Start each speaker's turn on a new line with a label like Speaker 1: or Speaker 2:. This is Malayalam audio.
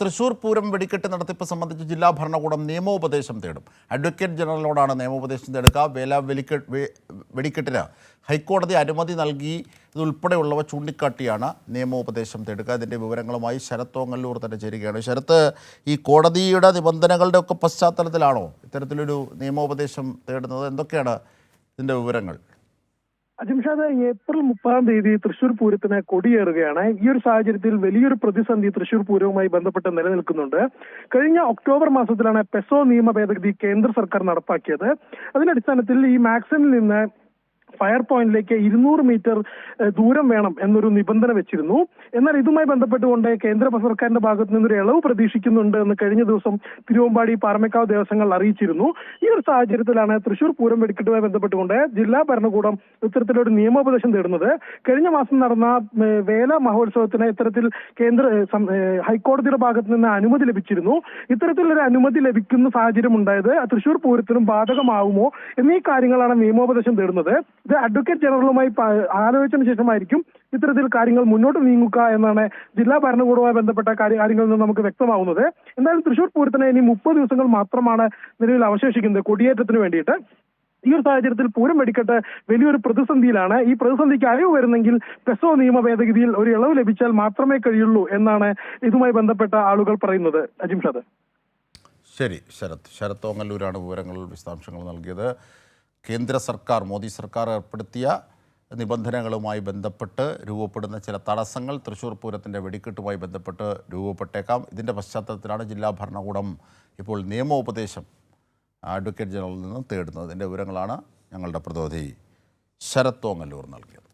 Speaker 1: തൃശൂർ പൂരം വെടിക്കെട്ട് നടത്തിപ്പ് സംബന്ധിച്ച് ജില്ലാ ഭരണകൂടം നിയമോപദേശം തേടും. അഡ്വക്കേറ്റ് ജനറലോടാണ് നിയമോപദേശം തേടുക. വെടിക്കെട്ടിന് ഹൈക്കോടതി അനുമതി നൽകി ഇതുൾപ്പെടെയുള്ളവ ചൂണ്ടിക്കാട്ടിയാണ് നിയമോപദേശം തേടുക. ഇതിൻ്റെ വിവരങ്ങളുമായി ശരത് ഓങ്ങല്ലൂർ തന്നെ ചേരുകയാണ്. ശരത്ത്, ഈ കോടതിയുടെ നിബന്ധനകളുടെ ഒക്കെ പശ്ചാത്തലത്തിലാണോ ഇത്തരത്തിലൊരു നിയമോപദേശം തേടുന്നത്? എന്തൊക്കെയാണ് ഇതിൻ്റെ വിവരങ്ങൾ?
Speaker 2: അജിംഷാദ്, ഏപ്രിൽ 30 തൃശൂർ പൂരത്തിന് കൊടിയേറുകയാണ്. ഈ ഒരു സാഹചര്യത്തിൽ വലിയൊരു പ്രതിസന്ധി തൃശൂർ പൂരവുമായി ബന്ധപ്പെട്ട് നിലനിൽക്കുന്നുണ്ട്. കഴിഞ്ഞ ഒക്ടോബർ മാസത്തിലാണ് പെസോ നിയമ ഭേദഗതി കേന്ദ്ര സർക്കാർ നടപ്പാക്കിയത്. അതിന്റെ അടിസ്ഥാനത്തിൽ ഈ മാക്സിമിൽ നിന്ന് ഫയർ പോയിന്റിലേക്ക് 200 മീറ്റർ ദൂരം വേണം എന്നൊരു നിബന്ധന വെച്ചിരുന്നു. എന്നാൽ ഇതുമായി ബന്ധപ്പെട്ടുകൊണ്ട് കേന്ദ്ര സർക്കാരിന്റെ ഭാഗത്ത് നിന്നൊരു ഇളവ് പ്രതീക്ഷിക്കുന്നുണ്ട് എന്ന് കഴിഞ്ഞ ദിവസം തിരുവമ്പാടി പാറമേക്കാവ് ദേവസ്വങ്ങൾ അറിയിച്ചിരുന്നു. ഈ ഒരു സാഹചര്യത്തിലാണ് തൃശൂർ പൂരം വെടിക്കെട്ടുമായി ബന്ധപ്പെട്ടുകൊണ്ട് ജില്ലാ ഭരണകൂടം ഇത്തരത്തിലൊരു നിയമോപദേശം തേടുന്നത്. കഴിഞ്ഞ മാസം നടന്ന വേല മഹോത്സവത്തിന് ഇത്തരത്തിൽ ഹൈക്കോടതിയുടെ ഭാഗത്ത് നിന്ന് അനുമതി ലഭിച്ചിരുന്നു. ഇത്തരത്തിലൊരു അനുമതി ലഭിക്കുന്ന സാഹചര്യം ഉണ്ടായത് തൃശൂർ പൂരത്തിനും ബാധകമാവുമോ എന്നീ കാര്യങ്ങളാണ് നിയമോപദേശം തേടുന്നത്. ഇത് അഡ്വക്കേറ്റ് ജനറലുമായി ആലോചിച്ചതിന് ശേഷമായിരിക്കും ഇത്തരത്തിൽ കാര്യങ്ങൾ മുന്നോട്ട് നീങ്ങുക എന്നാണ് ജില്ലാ ഭരണകൂടവുമായി ബന്ധപ്പെട്ട കാര്യങ്ങളിൽ നിന്ന് നമുക്ക് വ്യക്തമാവുന്നത്. എന്തായാലും തൃശൂർ പൂരത്തിന് ഇനി 30 ദിവസങ്ങൾ മാത്രമാണ് നിലവിൽ അവശേഷിക്കുന്നത് കൊടിയേറ്റത്തിന് വേണ്ടിയിട്ട്. ഈ ഒരു സാഹചര്യത്തിൽ പൂരം വെടിക്കെട്ട് വലിയൊരു പ്രതിസന്ധിയിലാണ്. ഈ പ്രതിസന്ധിക്ക് അയവ് വരുന്നെങ്കിൽ പെസോ നിയമ ഭേദഗതിയിൽ ഒരു ഇളവ് ലഭിച്ചാൽ മാത്രമേ കഴിയുള്ളൂ എന്നാണ് ഇതുമായി ബന്ധപ്പെട്ട ആളുകൾ പറയുന്നത്. അജിംഷാദ്.
Speaker 1: ശരി, ശരത് ഓങ്ങല്ലൂരാണ് വിശദാംശങ്ങൾ നൽകിയത്. കേന്ദ്ര സർക്കാർ, മോദി സർക്കാർ ഏർപ്പെടുത്തിയ നിബന്ധനകളുമായി ബന്ധപ്പെട്ട് രൂപപ്പെടുന്ന ചില തടസ്സങ്ങൾ തൃശൂർ പൂരത്തിൻ്റെ വെടിക്കെട്ടുമായി ബന്ധപ്പെട്ട് രൂപപ്പെട്ടേക്കാം. ഇതിൻ്റെ പശ്ചാത്തലത്തിലാണ് ജില്ലാ ഭരണകൂടം ഇപ്പോൾ നിയമോപദേശം അഡ്വക്കേറ്റ് ജനറലിൽ നിന്ന് തേടുന്നത്. ഇതിൻ്റെ വിവരങ്ങളാണ് ഞങ്ങളുടെ പ്രതിനിധി ശരത് ഓങ്ങല്ലൂർ നൽകിയത്.